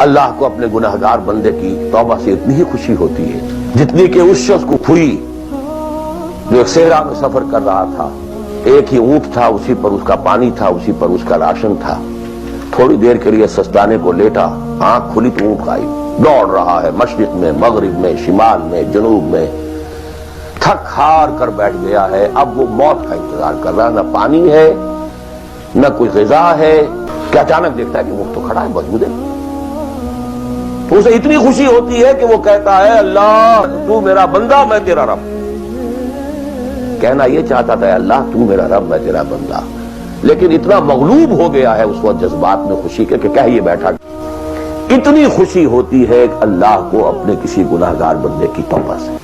اللہ کو اپنے گناہگار بندے کی توبہ سے اتنی ہی خوشی ہوتی ہے جتنی کہ اس شخص کو ہوئی جو ایک صحرا میں سفر کر رہا تھا، ایک ہی اونٹ تھا، اسی پر اس کا پانی تھا، اسی پر اس کا راشن تھا، تھوڑی دیر کے لیے سستانے کو لیٹا، آنکھ کھلی تو اونٹ غائب، دوڑ رہا ہے مشرق میں، مغرب میں، شمال میں، جنوب میں، تھک ہار کر بیٹھ گیا ہے۔ اب وہ موت کا انتظار کر رہا ہے، نہ پانی ہے نہ کوئی غذا ہے کہ اچانک دیکھتا ہے کہ اونٹ تو کھڑا ہے، موجود ہے۔ اسے اتنی خوشی ہوتی ہے کہ وہ کہتا ہے اللہ تو میرا بندہ، میں تیرا رب۔ کہنا یہ چاہتا تھا اللہ تو میرا رب، میں تیرا بندہ، لیکن اتنا مغلوب ہو گیا ہے اس وقت جذبات میں خوشی کے کہ کہہ یہ بیٹھا۔ اتنی خوشی ہوتی ہے کہ اللہ کو اپنے کسی گناہگار بندے کی توبہ سے۔